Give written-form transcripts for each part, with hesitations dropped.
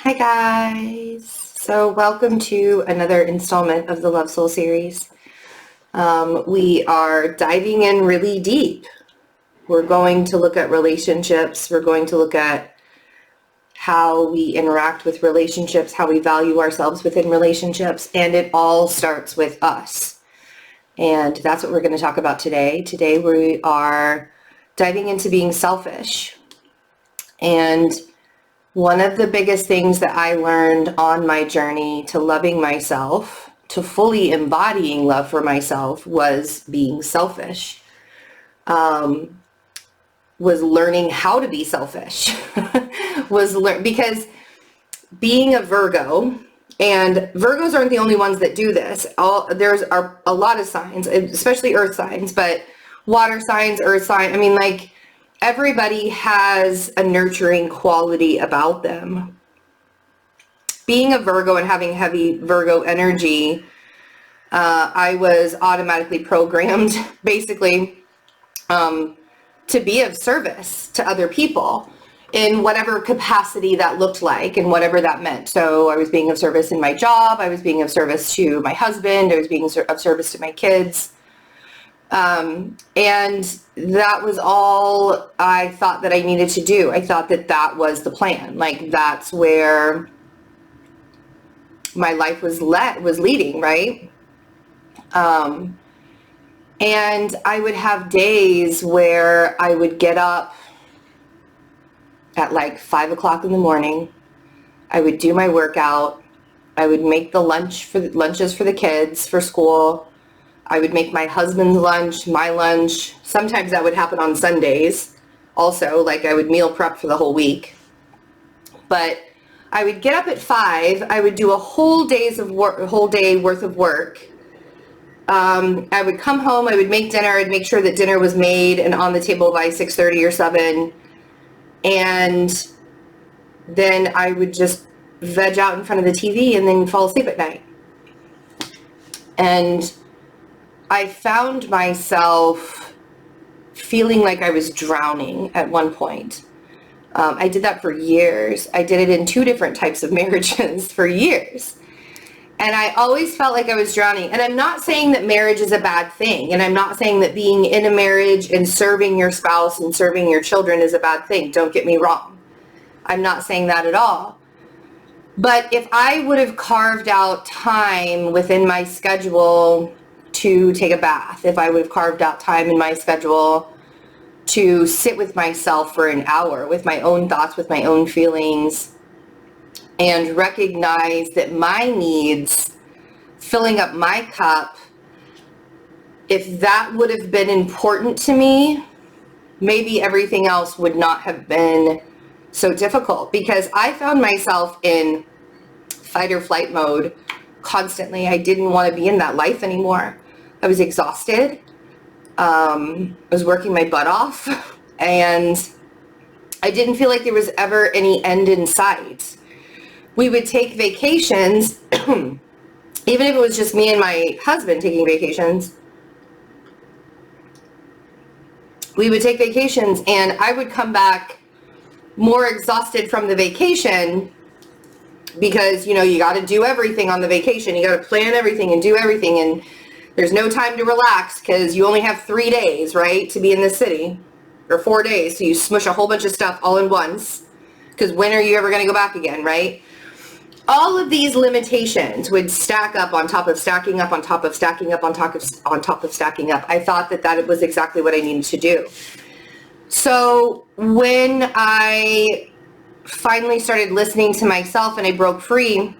Hi guys. So welcome to another installment of the LoveSoul series. We are diving in really deep. We're going to look at relationships. We're going to look at how we interact with relationships, how we value ourselves within relationships, and it all starts with us. And that's what we're going to talk about today. Today we are diving into being selfish. And one of the biggest things that I learned on my journey to loving myself, to fully embodying love for myself, was being selfish. Was learning how to be selfish. Because being a Virgo, and Virgos aren't the only ones that do this. There's a lot of signs, especially earth signs, but water signs, earth signs. I mean, like, everybody has a nurturing quality about them. Being a Virgo and having heavy Virgo energy, I was automatically programmed, basically, to be of service to other people in whatever capacity that looked like and whatever that meant. So I was being of service in my job. I was being of service to my husband. I was being of service to my kids. And that was all I thought that I needed to do. I thought that that was the plan. Like, that's where my life was leading, right? And I would have days where I would get up at like 5 o'clock in the morning. I would do my workout. I would make the lunches for the kids for school. I would make my husband's lunch, my lunch. Sometimes that would happen on Sundays. Also, like, I would meal prep for the whole week. But I would get up at 5. I would do a whole day worth of work. I would come home. I would make dinner. I'd make sure that dinner was made and on the table by 6:30 or 7. And then I would just veg out in front of the TV and then fall asleep at night. And I found myself feeling like I was drowning at one point. I did that for years. I did it in 2 different types of marriages for years. And I always felt like I was drowning. And I'm not saying that marriage is a bad thing. And I'm not saying that being in a marriage and serving your spouse and serving your children is a bad thing. Don't get me wrong. I'm not saying that at all. But if I would have carved out time within my schedule to take a bath, if I would have carved out time in my schedule to sit with myself for an hour with my own thoughts, with my own feelings, and recognize that my needs, filling up my cup, if that would have been important to me, maybe everything else would not have been so difficult, because I found myself in fight or flight mode constantly. I didn't want to be in that life anymore. I was exhausted. I was working my butt off, and I didn't feel like there was ever any end in sight. We would take vacations, even if it was just me and my husband taking vacations. We would take vacations, and I would come back more exhausted from the vacation because, you got to do everything on the vacation. You got to plan everything and do everything, and there's no time to relax because you only have 3 days, right, to be in the city, or 4 days. So you smush a whole bunch of stuff all in once, because when are you ever going to go back again, right? All of these limitations would stack up on top of stacking up on top of stacking up on top of stacking up. I thought that was exactly what I needed to do. So when I finally started listening to myself and I broke free,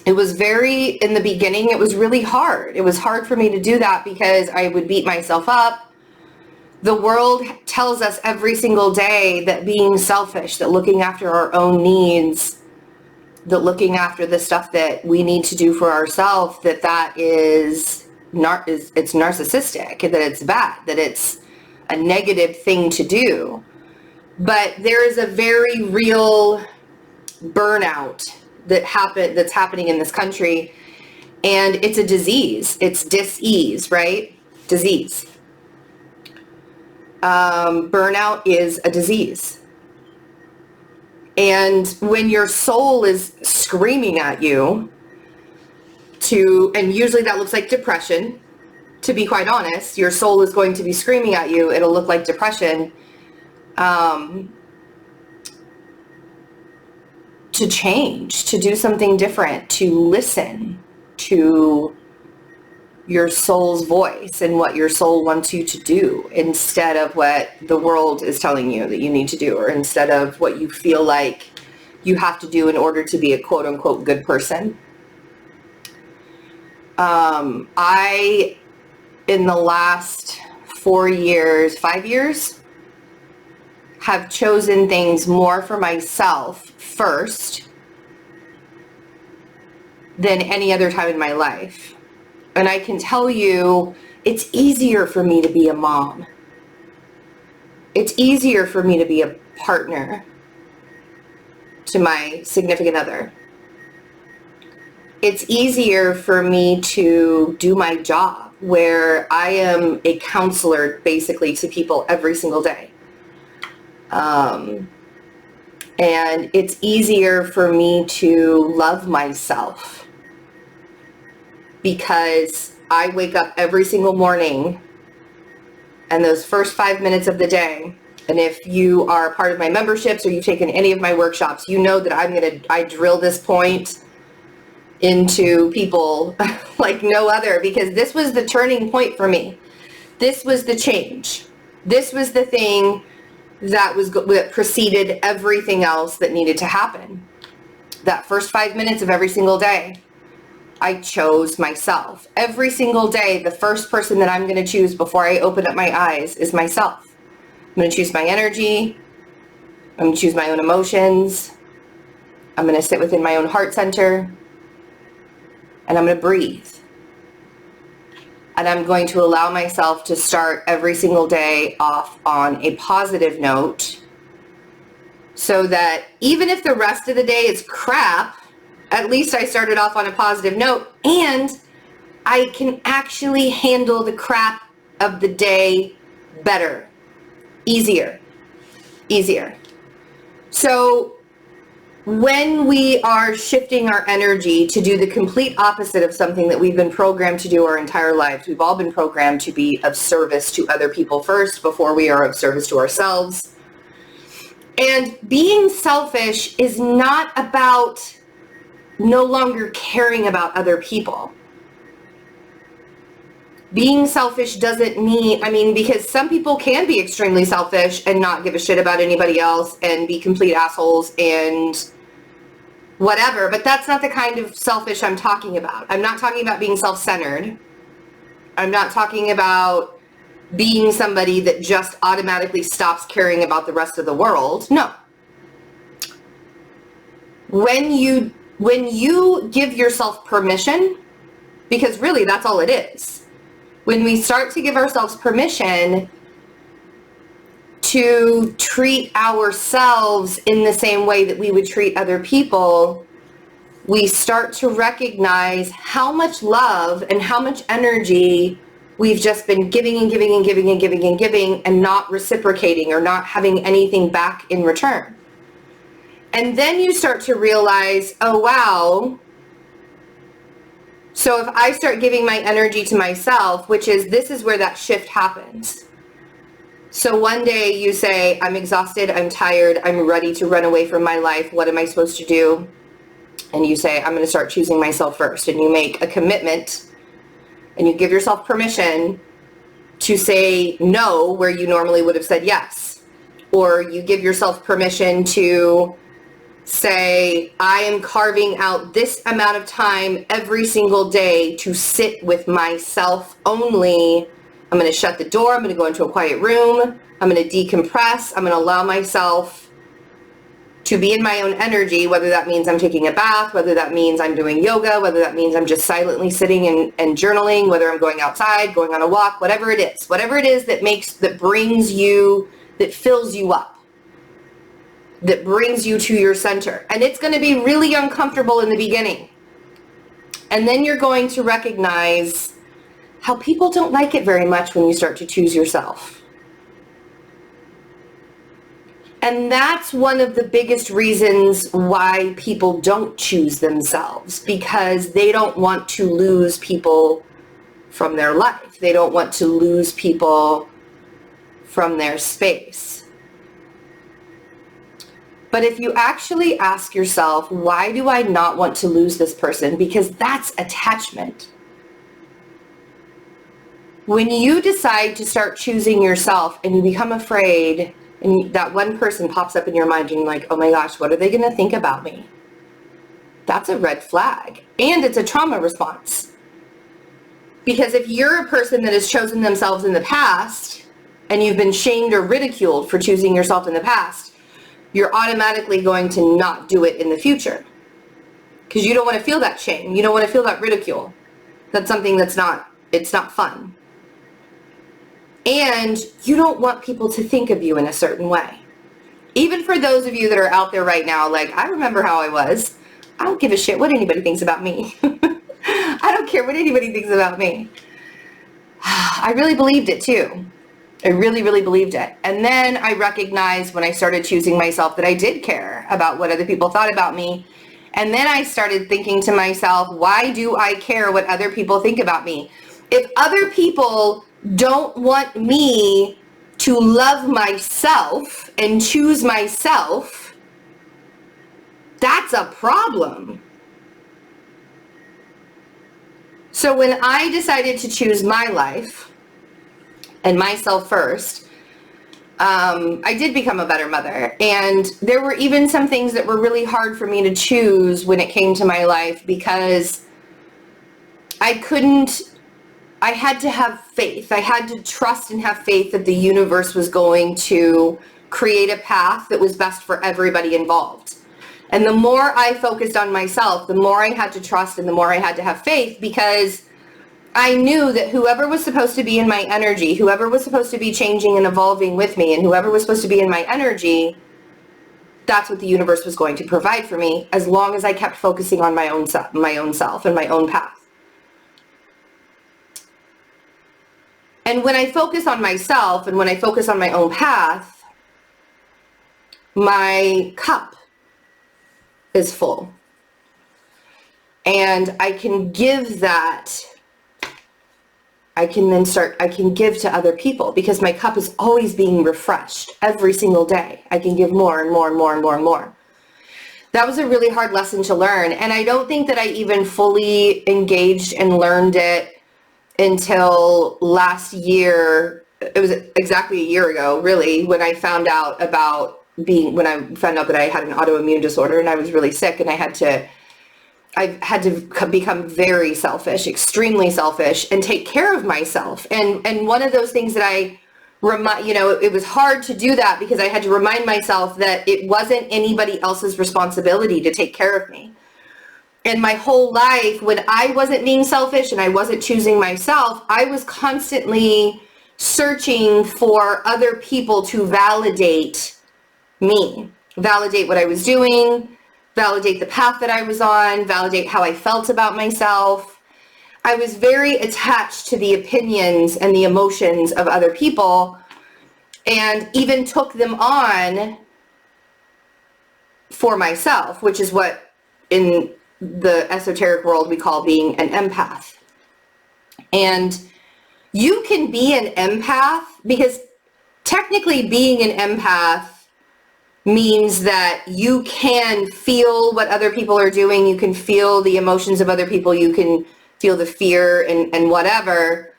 in the beginning, it was really hard. It was hard for me to do that because I would beat myself up. The world tells us every single day that being selfish, that looking after our own needs, that looking after the stuff that we need to do for ourselves, that is it's narcissistic, that it's bad, that it's a negative thing to do. But there is a very real burnout that's happening in this country, and it's a disease. It's dis-ease, right? Disease. Burnout is a disease. And when your soul is screaming at you and usually that looks like depression, to be quite honest, your soul is going to be screaming at you. It'll look like depression. To change, to do something different, to listen to your soul's voice and what your soul wants you to do instead of what the world is telling you that you need to do, or instead of what you feel like you have to do in order to be a quote unquote good person. I, in the last 5 years, have chosen things more for myself first than any other time in my life. And I can tell you, it's easier for me to be a mom. It's easier for me to be a partner to my significant other. It's easier for me to do my job, where I am a counselor basically to people every single day. And it's easier for me to love myself because I wake up every single morning, and those first 5 minutes of the day, and if you are a part of my memberships or you've taken any of my workshops, you know that I drill this point into people like no other, because this was the turning point for me. This was the change. This was the thing that preceded everything else that needed to happen. That first 5 minutes of every single day, I chose myself. Every single day, the first person that I'm going to choose before I open up my eyes is myself. I'm going to choose my energy. I'm going to choose my own emotions. I'm going to sit within my own heart center. And I'm going to breathe. And I'm going to allow myself to start every single day off on a positive note, so that even if the rest of the day is crap, at least I started off on a positive note, and I can actually handle the crap of the day better, easier. So when we are shifting our energy to do the complete opposite of something that we've been programmed to do our entire lives, we've all been programmed to be of service to other people first before we are of service to ourselves. And being selfish is not about no longer caring about other people. Being selfish doesn't mean, because some people can be extremely selfish and not give a shit about anybody else and be complete assholes and whatever, but that's not the kind of selfish I'm talking about. I'm not talking about being self-centered. I'm not talking about being somebody that just automatically stops caring about the rest of the world. No. When you give yourself permission, because really that's all it is. When we start to give ourselves permission to treat ourselves in the same way that we would treat other people, we start to recognize how much love and how much energy we've just been giving and giving and giving and giving and giving and not reciprocating or not having anything back in return. And then you start to realize, oh wow, so if I start giving my energy to myself, this is where that shift happens. So one day you say, I'm exhausted, I'm tired, I'm ready to run away from my life. What am I supposed to do? And you say, I'm going to start choosing myself first. And you make a commitment and you give yourself permission to say no where you normally would have said yes. Or you give yourself permission to say, I am carving out this amount of time every single day to sit with myself only. I'm going to shut the door. I'm going to go into a quiet room. I'm going to decompress. I'm going to allow myself to be in my own energy, whether that means I'm taking a bath, whether that means I'm doing yoga, whether that means I'm just silently sitting and journaling, whether I'm going outside, going on a walk, whatever it is that fills you up, that brings you to your center. And it's going to be really uncomfortable in the beginning. And then you're going to recognize how people don't like it very much when you start to choose yourself. And that's one of the biggest reasons why people don't choose themselves, because they don't want to lose people from their life. They don't want to lose people from their space. But if you actually ask yourself, why do I not want to lose this person? Because that's attachment. When you decide to start choosing yourself and you become afraid, and that one person pops up in your mind and you're like, oh my gosh, what are they going to think about me? That's a red flag. And it's a trauma response. Because if you're a person that has chosen themselves in the past and you've been shamed or ridiculed for choosing yourself in the past, you're automatically going to not do it in the future. Because you don't want to feel that shame. You don't want to feel that ridicule. That's something it's not fun. And you don't want people to think of you in a certain way. Even for those of you that are out there right now, like, I remember how I was. I don't give a shit what anybody thinks about me. I don't care what anybody thinks about me. I really believed it too. I really, really believed it. And then I recognized when I started choosing myself that I did care about what other people thought about me. And then I started thinking to myself, why do I care what other people think about me? If other people don't want me to love myself and choose myself, that's a problem. So when I decided to choose my life and myself first, I did become a better mother. And there were even some things that were really hard for me to choose when it came to my life, because I had to have faith. I had to trust and have faith that the universe was going to create a path that was best for everybody involved. And the more I focused on myself, the more I had to trust and the more I had to have faith, because I knew that whoever was supposed to be in my energy, whoever was supposed to be changing and evolving with me, and whoever was supposed to be in my energy, that's what the universe was going to provide for me, as long as I kept focusing on my own self and my own path. And when I focus on myself and when I focus on my own path, my cup is full. And I can give that, I can give to other people, because my cup is always being refreshed every single day. I can give more and more and more and more and more. That was a really hard lesson to learn. And I don't think that I even fully engaged and learned it until last year. It was exactly a year ago, really, when I found out that I had an autoimmune disorder and I was really sick, and I had to become very selfish, extremely selfish, and take care of myself. And one of those things that it was hard to do that, because I had to remind myself that it wasn't anybody else's responsibility to take care of me. And my whole life, when I wasn't being selfish and I wasn't choosing myself, I was constantly searching for other people to validate me, validate what I was doing, validate the path that I was on, validate how I felt about myself. I was very attached to the opinions and the emotions of other people, and even took them on for myself, which is what in the esoteric world we call being an empath. And you can be an empath, because technically being an empath means that you can feel what other people are doing. You can feel the emotions of other people. You can feel the fear and whatever.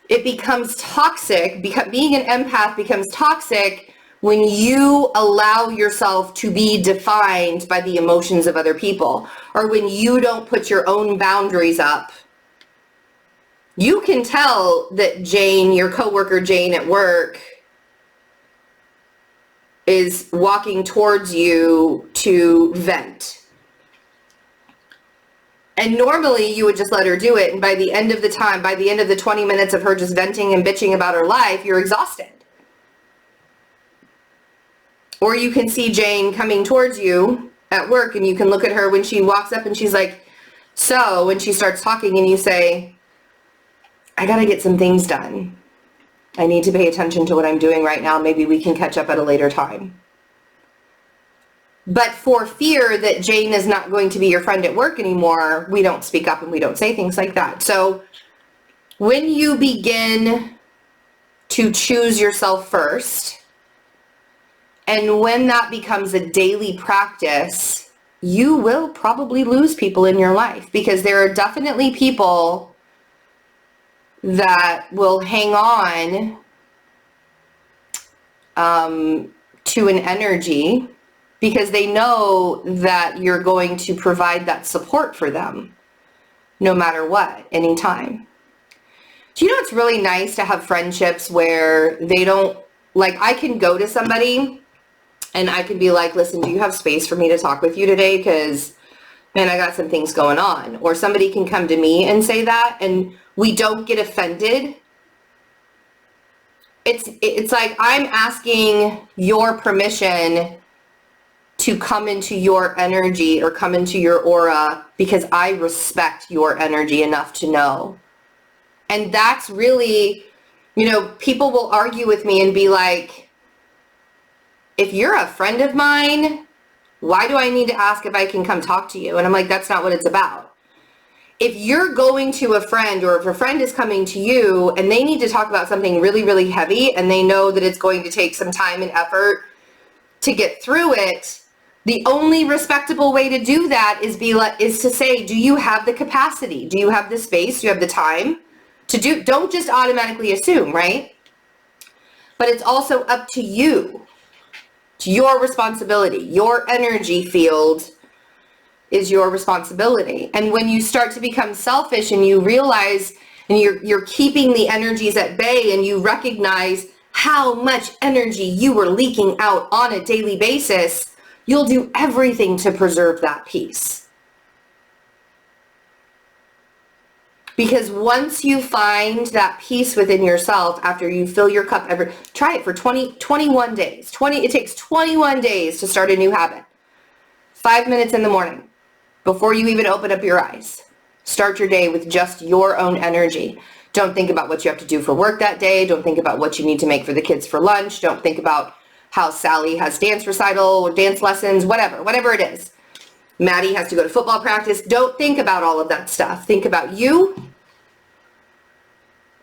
It becomes toxic. Being an empath becomes toxic when you allow yourself to be defined by the emotions of other people, or when you don't put your own boundaries up. You can tell that Jane, your coworker Jane at work, is walking towards you to vent. And normally you would just let her do it, and by the end of the 20 minutes of her just venting and bitching about her life, you're exhausted. Or you can see Jane coming towards you at work, and you can look at her when she walks up and she's like, so, when she starts talking, and you say, I gotta get some things done. I need to pay attention to what I'm doing right now. Maybe we can catch up at a later time. But for fear that Jane is not going to be your friend at work anymore, we don't speak up and we don't say things like that. So when you begin to choose yourself first, and when that becomes a daily practice, you will probably lose people in your life, because there are definitely people that will hang on to an energy because they know that you're going to provide that support for them no matter what, anytime. Do you know it's really nice to have friendships where they don't, like, I can go to somebody and I can be like, listen, do you have space for me to talk with you today? Because, man, I got some things going on. Or somebody can come to me and say that, and we don't get offended. It's like I'm asking your permission to come into your energy or come into your aura because I respect your energy enough to know. And that's really, you know, people will argue with me and be like, if you're a friend of mine, why do I need to ask if I can come talk to you? And I'm like, that's not what it's about. If you're going to a friend, or if a friend is coming to you and they need to talk about something really, really heavy and they know that it's going to take some time and effort to get through it, the only respectable way to do that is to say, do you have the capacity? Do you have the space? Do you have the time to do? Don't just automatically assume, right? But it's also up to you. It's your responsibility. Your energy field is your responsibility. And when you start to become selfish and you realize, and you're keeping the energies at bay, and you recognize how much energy you were leaking out on a daily basis, you'll do everything to preserve that peace. Because once you find that peace within yourself, after you fill your cup, try it for 21 days. It takes 21 days to start a new habit. 5 minutes in the morning, before you even open up your eyes. Start your day with just your own energy. Don't think about what you have to do for work that day. Don't think about what you need to make for the kids for lunch. Don't think about how Sally has dance recital or dance lessons, whatever it is. Maddie has to go to football practice. Don't think about all of that stuff. Think about you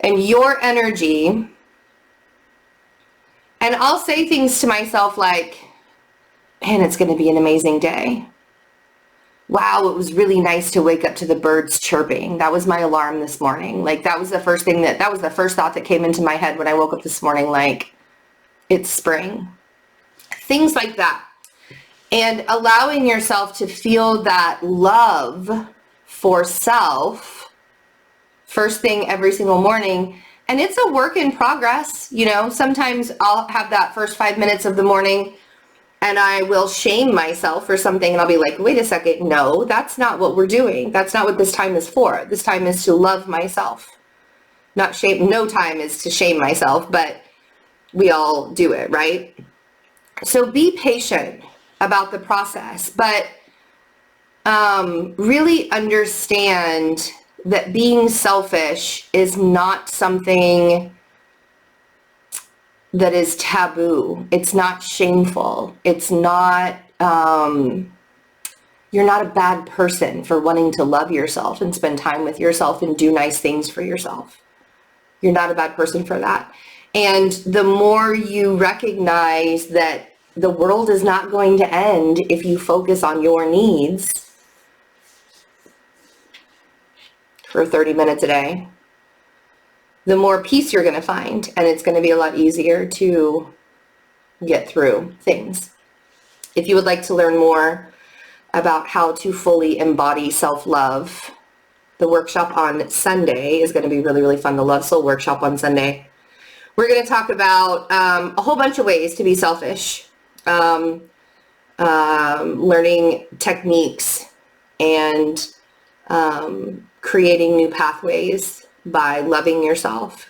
and your energy. And I'll say things to myself like, man, it's going to be an amazing day. Wow, it was really nice to wake up to the birds chirping. That was my alarm this morning. Like, that was the first thought that came into my head when I woke up this morning. Like, it's spring. Things like that. And allowing yourself to feel that love for self first thing every single morning. And it's a work in progress. You know, sometimes I'll have that first 5 minutes of the morning and I will shame myself for something, and I'll be like, wait a second, no, that's not what we're doing. That's not what this time is for. This time is to love myself. Not shame. No time is to shame myself, but we all do it, right? So be patient about the process, but really understand that being selfish is not something that is taboo. It's not shameful. It's not, you're not a bad person for wanting to love yourself and spend time with yourself and do nice things for yourself. You're not a bad person for that. And the more you recognize that the world is not going to end if you focus on your needs for 30 minutes a day, the more peace you're going to find, and it's going to be a lot easier to get through things. If you would like to learn more about how to fully embody self-love, the workshop on Sunday is going to be really, really fun. The LoveSoul workshop on Sunday. We're going to talk about a whole bunch of ways to be selfish, learning techniques, and creating new pathways by loving yourself.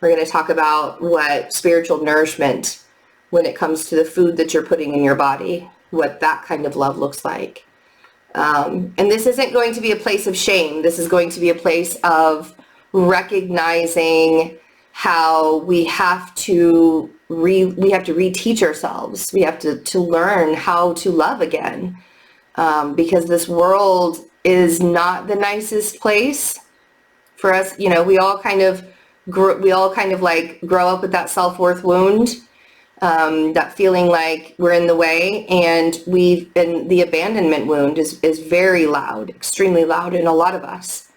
We're going to talk about what spiritual nourishment, when it comes to the food that you're putting in your body, what that kind of love looks like. And this isn't going to be a place of shame. This is going to be a place of recognizing how we have to reteach ourselves. We have to learn how to love again, because this world is not the nicest place for us. You know, we all kind of like grow up with that self-worth wound, that feeling like we're in the way, and the abandonment wound is very loud, extremely loud in a lot of us.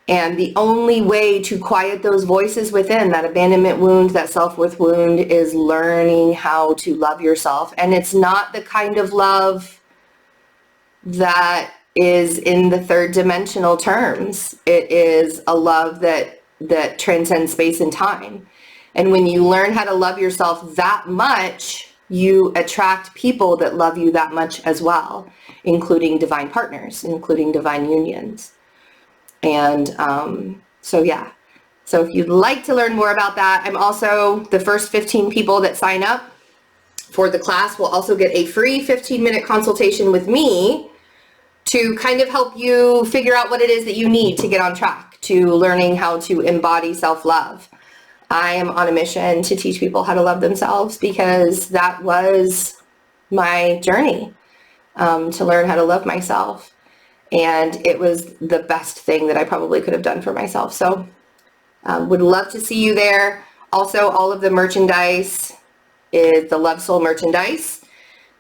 And the only way to quiet those voices within that abandonment wound, that self-worth wound, is learning how to love yourself. And it's not the kind of love that is in the third dimensional terms. It is a love that transcends space and time. And when you learn how to love yourself that much, you attract people that love you that much as well, including divine partners, including divine unions. And so if you'd like to learn more about that, I'm also, the first 15 people that sign up for the class will also get a free 15-minute consultation with me to kind of help you figure out what it is that you need to get on track to learning how to embody self-love. I am on a mission to teach people how to love themselves, because that was my journey, to learn how to love myself. And it was the best thing that I probably could have done for myself. So would love to see you there. Also, all of the merchandise is the LoveSoul merchandise.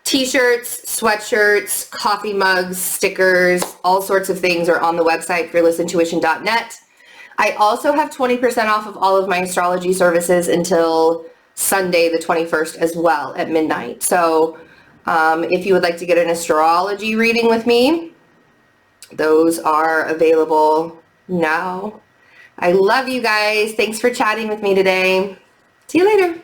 T-shirts, sweatshirts, coffee mugs, stickers, all sorts of things are on the website, fearlessintuition.net. I also have 20% off of all of my astrology services until Sunday the 21st as well at midnight. So if you would like to get an astrology reading with me, those are available now. I love you guys. Thanks for chatting with me today. See you later.